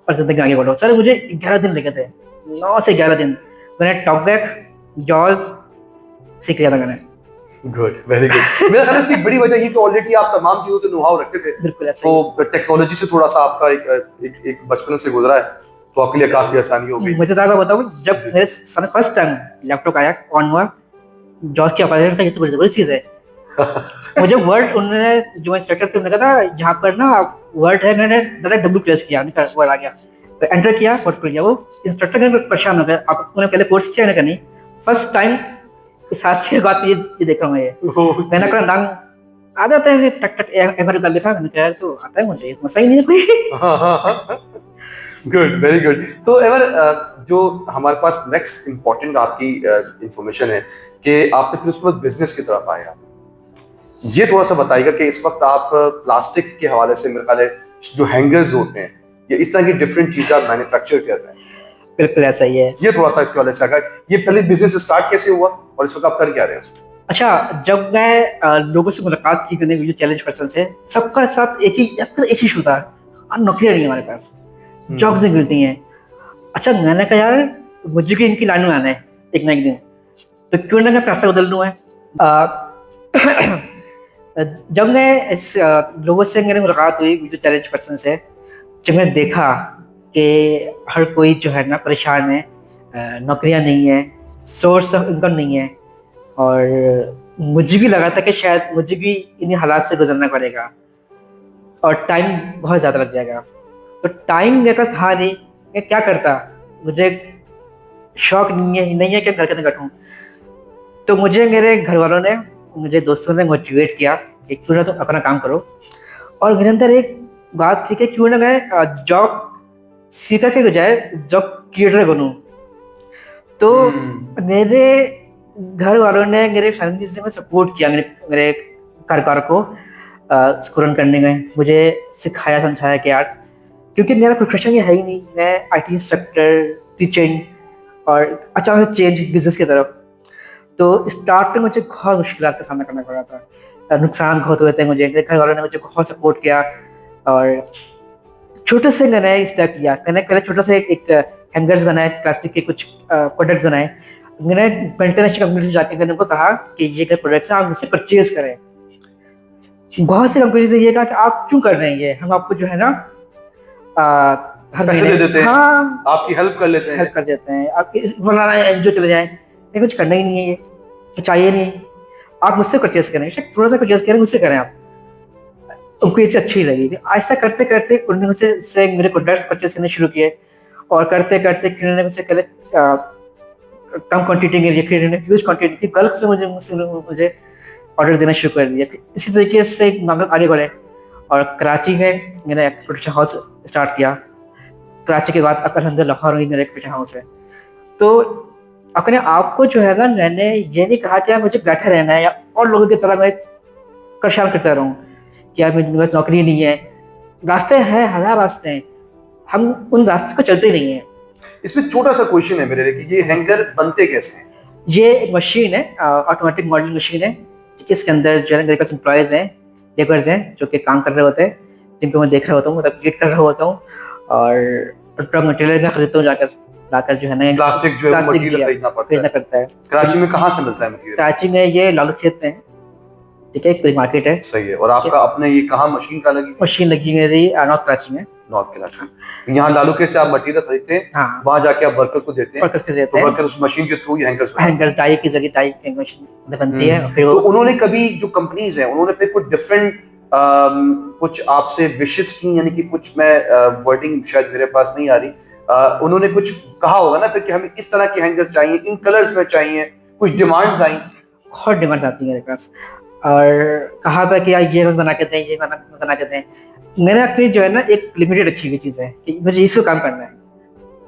और जिंदगी आगे बढ़ो। सर मुझे 11 दिन लगे थे, 9 से 11 दिन मैंने टॉप बैक जॉज सीख लिया था मैंने। Good, very good. मेरा ख्याल है इसकी बड़ी वजह ये कि ऑलरेडी आप तमाम चीजों से नो-हाउ रखते थे, बिल्कुल, तो टेक्नोलॉजी से थोड़ा सा आपका एक बचपन से गुजरा है, तो आपके लिए काफी आसानी हो गई। मुझे तो बताऊं, जब मेरे सामने फर्स्ट टाइम लैपटॉप आया ऑन हुआ, जॉस की ऑपरेशन था, ये तो बड़ी जबरदस्त चीज है। मुझे वर्ड उन्होंने जो इंस्ट्रक्टर थे उन्होंने कहा था यहाँ पर ना वर्ड है, मैंने डायरेक्ट डब्ल्यू प्रेस किया, वर्ड आ गया, एंटर किया, वर्ड खुल गया। वो इंस्ट्रक्टर ने परेशान हो गया, आपने पहले कोर्स किया ना? नहीं, फर्स्ट टाइम इस हाथ से बात ये देख रहा हूँ ये। मैंने कहा नाम आ जाता है टक टक एमआर का लिखा, मैंने कहा तो आता है मुझे, मसला ही नहीं है कोई। Good, very good. तो एवर जो हमारे पास नेक्स्ट इम्पोर्टेंट आपकी इंफॉर्मेशन है कि आपने फिर उसके बाद बिजनेस की तरफ आए, ये थोड़ा सा बताइएगा कि इस वक्त आप प्लास्टिक के हवाले से मेरे ख्याल है जो हैंगर्स होते हैं या इस तरह की डिफरेंट चीजें आप मैन्युफैक्चर कर रहे हैं। बिल्कुल ऐसा ही है। ये थोड़ा सा इसके हवाले से अगर ये पहले बिजनेस स्टार्ट कैसे हुआ और इस वक्त आप कर क्या रहे हैं? अच्छा, जब मैं लोगों से मुलाकात की मैंने जो चैलेंज पर्सन से, सबका साथ एक ही इशू था, नौकरियां नहीं हमारे पास, जॉब्स नहीं मिलती हैं। अच्छा मैंने कहा यार मुझे भी इनकी लाइन में आना है एक ना एक दिन, तो क्यों ना मैं रास्ता बदल लूँ है। जब मैं इस लोगों से मेरी मुलाकात हुई जो चैलेंज पर्सन से, जब मैंने देखा कि हर कोई जो है ना परेशान है, नौकरियां नहीं है, सोर्स ऑफ इनकम नहीं है, और मुझे भी लगा था कि शायद मुझे भी इन्हीं हालात से गुजरना पड़ेगा और टाइम बहुत ज़्यादा लग जाएगा। तो टाइम मेरे पास था नहीं, मैं क्या करता, मुझे शौक नहीं है कि घर के अंदर बैठूं। तो मुझे मेरे घर वालों ने, मुझे दोस्तों ने मोटिवेट किया कि क्यों ना तुम अपना काम करो, और मेरे अंदर एक बात थी कि क्यों ना मैं जॉब सीखा के बजाय जॉब क्रिएटर बनूं। तो मेरे घर वालों ने, मेरे फैमिली ने मुझे सपोर्ट किया, मेरे मेरे कारोबार को इसको रन करने में। मुझे सिखाया समझाया कि यार, क्योंकि मेरा प्रोफेशन ये है ही नहीं, मैं आईटी इंस्ट्रक्टर, टीचिंग, और अचानक से चेंज बिजनेस की तरफ। तो स्टार्ट में मुझे बहुत मुश्किल का सामना करना पड़ा था, नुकसान बहुत हुए थे मुझे। मेरे घर वालों ने मुझे बहुत सपोर्ट किया, और छोटे से मैंने स्टार्ट किया। मैंने पहले छोटा सा एक हैंगर्स बनाए, प्लास्टिक के कुछ प्रोडक्ट बनाए। मैंने इंटरनेशनल कंपनी से जाके मैंने उनको कहा कि ये प्रोडक्ट्स हैं, आप मुझसे परचेज करें। बहुत सी कंपनी ने ये कहा कि आप क्यों कर रहे हैं ये, हम आपको जो है ना हर पैसे दे देते हैं, हाँ, आपकी हेल्प कर लेते हैं, हेल्प कर देते हैं, आपकी फलाना एनजीओ चले जाएं, लेकिन कुछ करना ही नहीं है, ये तो चाहिए नहीं, आप मुझसे परचेज करें, थोड़ा सा परचेज करें, मुझसे करें आप। उनको ये चीज़ अच्छी लगी। ऐसा करते करते उन्होंने मुझसे मेरे प्रोडक्ट्स परचेज करने शुरू किए, और करते करते उन्होंने मुझसे पहले कम क्वांटिटी के लिए, फिर उन्होंने ह्यूज क्वांटिटी की बल्क से मुझे ऑर्डर देना शुरू कर दिया। इसी तरीके से मामला आगे बढ़े, और कराची में मैंने एक प्रोडक्शन हाउस स्टार्ट किया। कराची के बाद अल्हम्दुलिल्लाह लाहौर में मेरा एक प्रोडक्शन हाउस है। तो अपने आप को जो है ना, मैंने ये नहीं कहा कि यार मुझे बैठे रहना है या और लोगों की तरह मैं परेशान करता रहूँ कि यार मेरे पास नौकरी नहीं है। रास्ते हैं, हजार रास्ते हैं, हम उन रास्ते को चलते नहीं है। इसमें छोटा सा क्वेश्चन है मेरे लिए कि ये हैंगर बनते कैसे हैं? ये एक मशीन है, ऑटोमेटिक मॉडलिंग मशीन है, ठीक है। इसके अंदर जो है मेरे पास एम्प्लॉयज हैं, लेबर्स हैं, जो कि काम कर रहे होते हैं, जिनको मैं देख रहा होता हूँ, मतलब लीड कर रहा होता हूँ, और ट्रक मटेरियल में खरीदता हूँ, लाकर जो है ना प्लास्टिक जो है मटेरियल खरीदना पड़ता है। कराची में कहाँ से मिलता है मटेरियल? कराची में ये लालू खेत में है, ठीक है, एक मार्केट है। सही है। और आपका अपने ये कहाँ मशीन का लगी? मशीन लगी मेरी नॉर्थ कराची में। नॉर्थ कराची। यहाँ लालू खेत से आप मटेरियल खरीदते हैं, हाँ, वहाँ जाके आप वर्कर्स को देते हैं, वर्कर्स उस मशीन के थ्रू हैंगर्स डाई के जरिए डाई मशीन बनती है। फिर तो उन्होंने कभी जो कंपनीज हैं, उन्होंने फिर कुछ डिफरेंट कुछ आपसे विशेष की, यानी कि कुछ मैं वर्डिंग शायद मेरे पास नहीं आ रही, उन्होंने कुछ कहा होगा ना फिर कि हमें इस तरह के हैंगर्स चाहिए, इन कलर्स में चाहिए, कुछ डिमांड्स आई? बहुत डिमांड्स आती है मेरे पास, और कहा था कि यार ये बना के दें, ये बना के दें। मैंने अपनी जो है ना एक लिमिटेड रखी हुई चीज़ है कि मुझे इसको काम करना है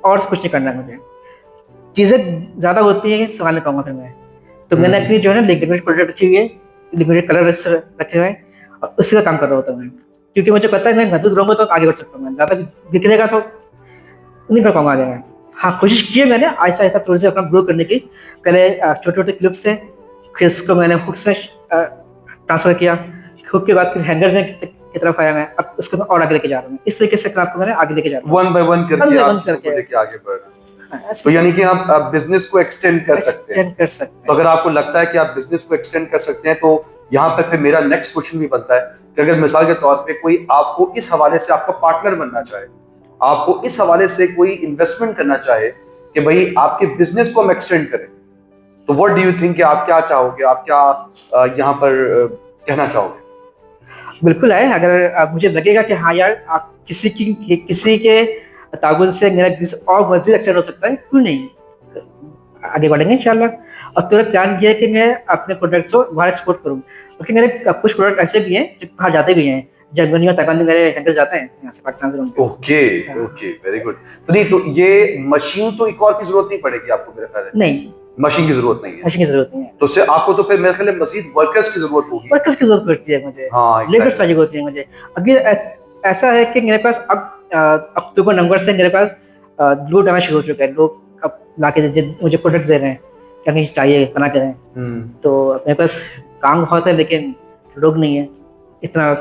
और कुछ नहीं करना है। मुझे चीज़ें ज़्यादा होती हैं, सवाल नहीं पाऊंगा फिर मैं। तो मैंने अपनी जो है ना लिमिटेड प्रोडक्ट रखी हुई है, लिमिटेड कलर रखे हुए हैं, और उसी का काम कर रहा होता हूँ मैं, क्योंकि मुझे पता है मैं महदूद रहूँगा तो आगे बढ़ सकता हूँ। मैं ज़्यादा निकलेगा तो नहीं कर पाऊंगा आगे मैं। हाँ, कोशिश की है मैंने आहिस्ता आहिस्ता थोड़ी सी अपना ग्रो करने की। पहले छोटे छोटे क्लिप्स थे, फिर इसको मैंने हुक्स में ट्रांसफर किया, हुक के बाद फिर हैंगर्स की तरफ आया मैं, अब उसको मैं और आगे लेके जा रहा हूँ। इस तरीके से आपको मैंने आगे लेके जा रहा हूँ, वन बाय वन करके लेके आगे बढ़ रहे हैं। तो यानी कि आप बिजनेस को एक्सटेंड कर सकते हैं। तो अगर आपको लगता है कि आप बिजनेस को एक्सटेंड कर सकते हैं, तो यहाँ पर फिर मेरा नेक्स्ट क्वेश्चन भी बनता है कि अगर मिसाल के तौर पे कोई आपको इस हवाले से आपका पार्टनर बनना चाहे, आपको इस हवाले से कोई इन्वेस्टमेंट करना चाहे कि भाई आपके बिजनेस को हम एक्सटेंड करें, तो व्हाट डू यू थिंक, आप क्या चाहोगे, आप क्या यहाँ पर कहना चाहोगे? बिल्कुल है, अगर मुझे लगेगा कि हाँ यार, आप किसी के ताउन से मेरा बिजनेस और मजीद एक्सटेंड हो सकता है, क्यों नहीं, आगे बढ़ेंगे इंशाल्लाह। और मेरा प्लान ये है कि मैं अपने प्रोडक्ट्स को बाहर एक्सपोर्ट करूँ, क्योंकि मेरे कुछ प्रोडक्ट ऐसे भी हैं जो बाहर जाते भी हैं। जर्मनी और ताइवान में मेरे हैंडल्स जाते हैं यहाँ से, पाकिस्तान से। Okay okay, very good. तो नहीं, तो ये मशीन तो एक और की जरूरत नहीं पड़ेगी आपको, मेरा ख्याल है? नहीं, मशीन की जरूरत नहीं है। मशीन की जरूरत नहीं है। तो उससे आपको तो फिर मेरे ख्याल है मजीद वर्कर्स की जरूरत होगी। वर्कर्स की जरूरत पड़ती है मुझे, हाँ, लेबर चाहिए होती है मुझे। अगर ऐसा है कि मेरे पास अब अक्टूबर नवंबर से मेरे पास लोड आना शुरू हो चुका है। लोग अब लाके मुझे प्रोडक्ट दे रहे हैं, क्या नहीं चाहिए बना के दें। तो मेरे पास काम बहुत है, लेकिन लोग नहीं है, इतना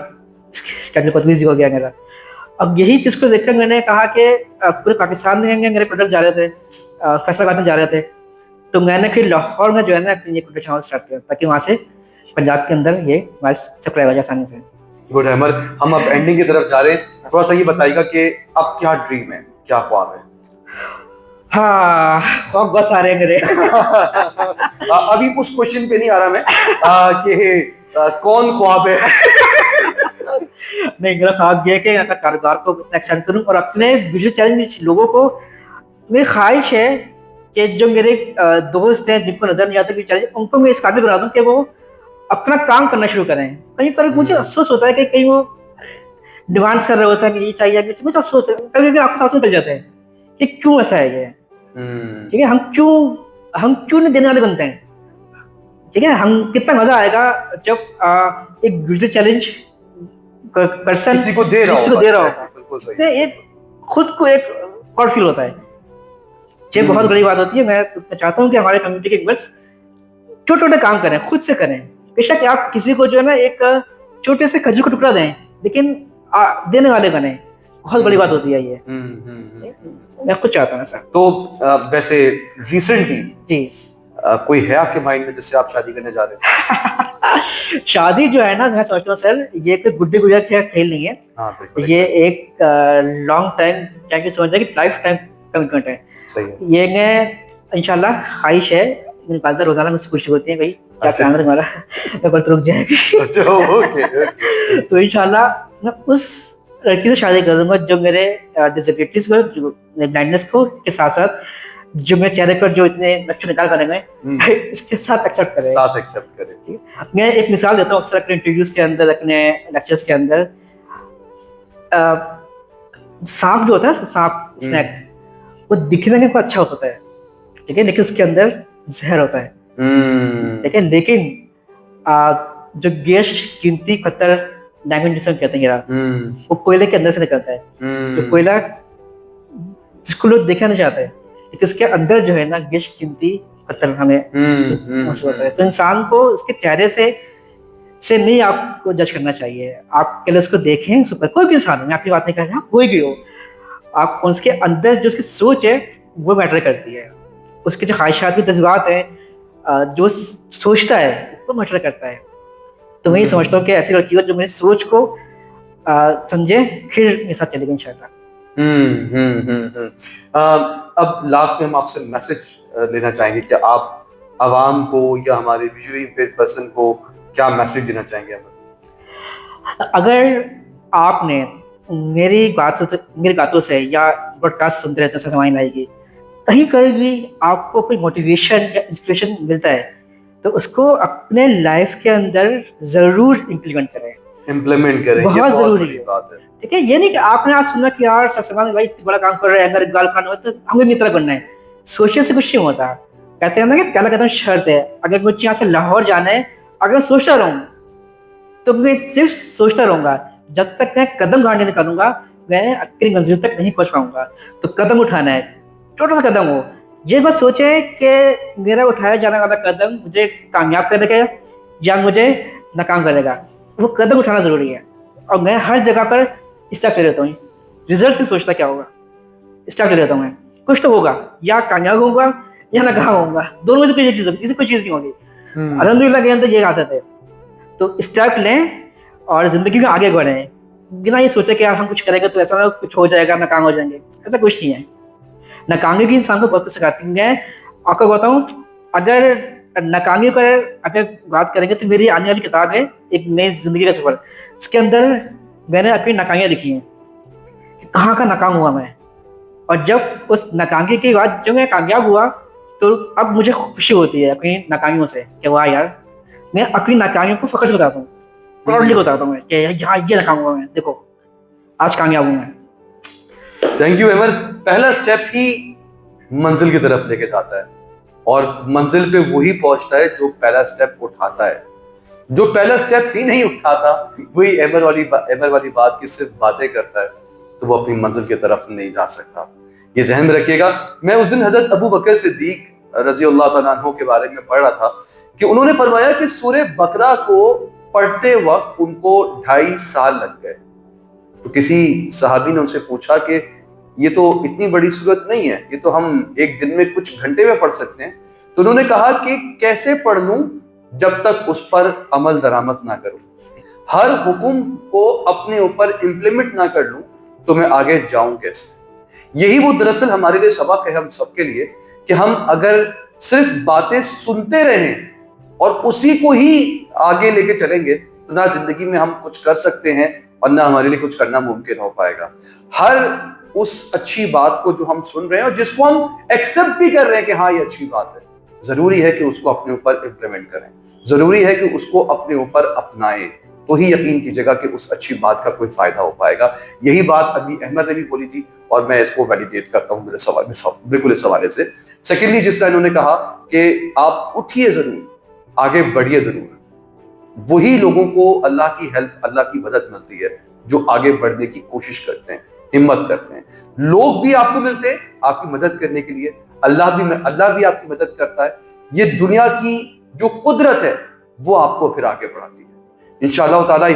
स्केड्यूल बहुत बिजी हो गया मेरा। अब यही चीज़ को देखकर मैंने कहा कि पूरे पाकिस्तान में मेरे प्रोडक्ट जा रहे थे, फैसलाबाद में जा रहे थे, तो मैंने फिर लाहौर में जो है ना ये प्रोडक्शन हाउस स्टार्ट किया, ताकि वहाँ से पंजाब के अंदर ये माल सप्लाई हो जाए आसानी से। गुड अहमद, हम अब एंडिंग की तरफ जा रहे हैं। थोड़ा सा ये बताइएगा कि अब क्या ड्रीम है, क्या ख्वाब है? हाँ, ख्वाब बहुत सारे हैं मेरे। अभी उस क्वेश्चन पे नहीं आ रहा मैं कि कौन ख्वाब है। नहीं, मेरा ख्वाब ये है कि यहाँ का कारोबार को एक्सटेंड करूँ, और अपने बिजनेस चैलेंज लोगों को, मेरी ख्वाहिश है कि जो मेरे दोस्त हैं जिनको नजर नहीं आता कि चैलेंज, उनको मैं इस काबिल बना दूं कि वो अपना काम करना शुरू करें। कहीं पर मुझे अफसोस होता है कि कहीं वो डिमांड्स कर रहे होते हैं कि ये चाहिए, कि मुझे अफसोस है, कभी कभी आपके साथ निकल जाते हैं कि क्यों ऐसा है ये, ठीक है, हम क्यों नहीं देने वाले बनते हैं। ठीक है, हम कितना मजा आएगा जब एक ब्यूटी चैलेंज पर्सन किसी को दे रहा किसी को होगा, दे रहा exactly, होगा, बिल्कुल सही, इससे एक खुद को एक प्राउड फील होता है। ये बहुत बड़ी बात होती है। मैं चाहता हूँ कि हमारे कम्युनिटी के मेंबर्स छोटे छोटे काम करें, खुद से करें। बेशक आप किसी को जो है ना एक छोटे से खजूर का टुकड़ा दें, लेकिन देने वाले बने, बहुत बड़ी बात होती है ये। मैं खुद चाहता हूँ सर। तो वैसे रिसेंटली जी कोई है आपके माइंड में जिससे आप शादी करने जा रहे हैं? शादी जो है ना, मैं समझता हूँ सर, ये कोई गुड्डी गुड़िया खेल नहीं है। हाँ, बिल्कुल, ये एक लॉन्ग टाइम, क्या कि समझ जाए कि लाइफ टाइम कमिटमेंट है। सही है। ये मैं इंशाल्लाह ख्वाहिश है, मेरी वालिदा रोजाना मुझसे पूछती होती है, भाई क्या अच्छा। प्लान है तुम्हारा? मैं बोलता रुक जाएगी। अच्छा, ओके। तो इंशाल्लाह मैं उस लड़की से शादी करूंगा जो मेरे डिसेबिलिटीज को, जो ब्लाइंडनेस को के साथ साथ जो मेरे चेहरे पर जो इतने लक्षण निकाल करेंगे इसके साथ एक्सेप्ट करे। साथ एक्सेप्ट करे। मैं एक मिसाल देता हूँ, अक्सर अपने इंटरव्यूज के अंदर, अपने लेक्चर्स के अंदर, सांप जो होता है, सांप स्नैक, वो दिखने में को अच्छा होता है, ठीक है, लेकिन उसके अंदर जहर होता है, ठीक है। लेकिन जो गैस कीमती खतर डायमंड जिसे कहते हैं वो कोयले के अंदर से निकलता है। जो कोयला जिसको लोग देखना नहीं चाहते, लेकिन उसके अंदर जो है ना गैस कीमती खतर हमें महसूस होता है। तो इंसान को उसके चेहरे से नहीं आपको जज करना चाहिए। आप पहले उसको देखें, उस पर कोई भी इंसान हो, मैं आपकी बात नहीं कर रहा, कोई भी हो, आप उसके अंदर जो उसकी सोच है वो मैटर करती है। उसके जो ख्वाहिशात की जज्बात है, जो सोचता है वो मैटर करता है। तो मैं ये समझता हूँ कि ऐसी लड़की हो जो मेरी सोच को समझे, फिर मेरे साथ चलेगी इंशाल्लाह। अब लास्ट में हम आपसे मैसेज लेना चाहेंगे कि आप आवाम को या हमारे विजुअली इम्पेयर्ड पर्सन को क्या मैसेज देना चाहेंगे? अगर आपने मेरी बातों से या ब्रॉडकास्ट सुनते रहते हैं, समझ आएगी, कहीं कहीं भी आपको कोई मोटिवेशन या इंस्पिरेशन मिलता है, तो उसको अपने लाइफ के अंदर जरूर इम्प्लीमेंट करें, बहुत जरूरी है। बात है, ठीक है, ये नहीं कि आपने आज सुना कि यार सत्संग भाई बड़ा काम कर रहे हैं, अगर गर्लफ्रेंड हो तो हमें भी तरह करना है, सोचने से कुछ नहीं होता। कहते हैं ना कि पहला कदम शर्त है। अगर मुझे यहाँ से लाहौर जाना है, अगर सोचता रहूं तो मैं सिर्फ सोचता रहूंगा, जब तक मैं कदम गाड़ी निकालूंगा मैं अपनी मंजिल तक नहीं पहुंच पाऊंगा। तो कदम उठाना है, छोटा सा कदम हो। ये बस सोचे कि मेरा उठाया जाने वाला कदम मुझे कामयाब करेगा या मुझे नाकाम करेगा, वो कदम उठाना जरूरी है। और मैं हर जगह पर स्टार्ट कर देता हूँ, रिजल्ट से सोचता क्या होगा, स्टार्ट कर देता हूँ मैं, कुछ तो होगा, या कामयाब होगा या नाकाम होगा, दोनों में से कोई चीज होगी, किसी कोई चीज नहीं होगी। अल्हम्दुलिल्लाह के अंदर ये आदत है। तो स्टेप लें और जिंदगी में आगे बढ़ें, बिना ये सोचे कि यार हम कुछ करेंगे तो ऐसा ना कुछ हो जाएगा, नाकाम हो जाएंगे, ऐसा कुछ नहीं है। नाकामी भी इंसान को बहुत कुछ सिखाती है। आपको बताऊं, अगर नाकामी पर अगर बात करेंगे तो मेरी आने वाली किताब है एक नई जिंदगी का सफर, इसके अंदर मैंने अपनी नाकामियां लिखी हैं, कहाँ का नाकाम हुआ मैं, और जब उस नाकामी के बाद जब मैं कामयाब हुआ तो अब मुझे खुशी होती है अपनी नाकामियों से कि वाह यार, मैं अपनी नाकामियों को फख्र से बताता हूँ, प्राउडली बताता हूँ कि यहाँ ये नाकाम हुआ मैं, देखो आज कामयाब हूँ मैं। थैंक यू अमर। पहला स्टेप ही मंजिल की तरफ लेके जाता है और मंजिल पे वही पहुंचता है जो पहला स्टेप उठाता है। जो पहला स्टेप ही नहीं उठाता वही अमर वाली बात की सिर्फ बातें करता है, तो वो अपनी मंजिल की तरफ नहीं जा सकता। ये ज़हन में रखिएगा। मैं उस दिन हजरत अबू बकर सिद्दीक रजी अल्लाह तआला अन्हु के बारे में पढ़ रहा था कि उन्होंने फरमाया कि सूरे बकरा को पढ़ते वक्त उनको 2.5 साल लग गए। तो किसी सहाबी ने उनसे पूछा कि ये तो इतनी बड़ी सूरत नहीं है, ये तो हम एक दिन में कुछ घंटे में पढ़ सकते हैं। तो उन्होंने कहा कि कैसे पढ़ लूं जब तक उस पर अमल दरामद ना करूं, हर हुक्म को अपने ऊपर इंप्लीमेंट ना कर लूं तो मैं आगे जाऊं कैसे। यही वो दरअसल हमारे लिए सबक है, हम सबके लिए, कि हम अगर सिर्फ बातें सुनते रहें और उसी को ही आगे लेके चलेंगे तो ना जिंदगी में हम कुछ कर सकते हैं और ना हमारे लिए कुछ करना मुमकिन हो पाएगा। हर उस अच्छी बात को जो हम सुन रहे हैं और जिसको हम एक्सेप्ट भी कर रहे हैं कि हाँ ये अच्छी बात है, जरूरी है कि उसको अपने ऊपर इंप्लीमेंट करें, जरूरी है कि उसको अपने ऊपर अपनाएं, तो ही यकीन कीजिएगा कि उस अच्छी बात का कोई फायदा हो पाएगा। यही बात अभी अहमद ने भी बोली थी और मैं इसको वैलिडेट करता हूँ मेरे सवाल में बिल्कुल इस हवाले से। सेकेंडली, जिस तरह इन्होंने कहा कि आप उठिए जरूर, आगे बढ़िए जरूर। वही लोगों को अल्लाह की हेल्प, अल्लाह की मदद मिलती है जो आगे बढ़ने की कोशिश करते हैं, हिम्मत करते हैं। लोग भी आपको मिलते हैं आपकी मदद करने के लिए, अल्लाह भी आपकी मदद करता है। ये दुनिया की जो कुदरत है वो आपको फिर आगे बढ़ाती है। इंशाअल्लाह ताला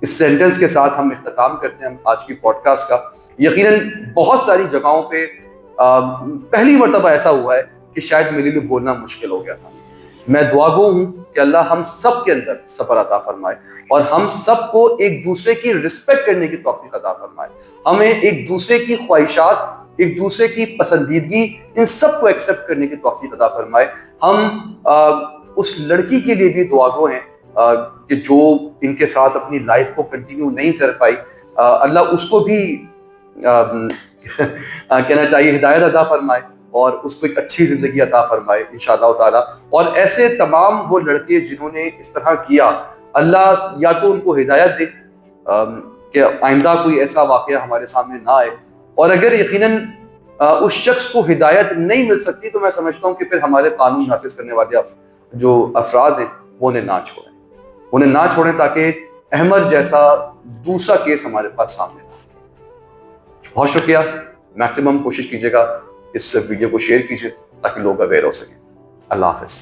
इस सेंटेंस के साथ हम इख्तिताम करते हैं आज की पॉडकास्ट का। यकीनन बहुत सारी जगहों पे पहली मर्तबा ऐसा हुआ है कि शायद मेरे लिए बोलना मुश्किल हो गया था। मैं दुआगो हूं कि अल्लाह हम सब के अंदर सब्र अता फरमाए और हम सबको एक दूसरे की रिस्पेक्ट करने की तौफीक अता फरमाए। हमें एक दूसरे की ख्वाहिशात, एक दूसरे की पसंदीदगी, इन सब को एक्सेप्ट करने की तौफीक अता फरमाए। हम उस लड़की के लिए भी दुआगो हैं कि जो इनके साथ अपनी लाइफ को कंटिन्यू नहीं कर पाई, अल्लाह उसको भी कहना चाहिए हिदायत अता फरमाए और उसको एक अच्छी जिंदगी अता फरमाए इंशाअल्लाह ताला। और ऐसे तमाम वो लड़के जिन्होंने इस तरह किया, अल्लाह या तो उनको हिदायत दे कि आइंदा कोई ऐसा वाकया हमारे सामने ना आए, और अगर यकीनन उस शख्स को हिदायत नहीं मिल सकती तो मैं समझता हूँ कि फिर हमारे कानून नाफिज करने वाले जो अफराद हैं वो उन्हें ना छोड़ें ताकि अहमद जैसा दूसरा केस हमारे पास सामने आ। बहुत शुक्रिया। मैक्सिमम कोशिश कीजिएगा इस वीडियो को शेयर कीजिए ताकि लोग अवेयर हो सकें। अल्लाह हाफिज।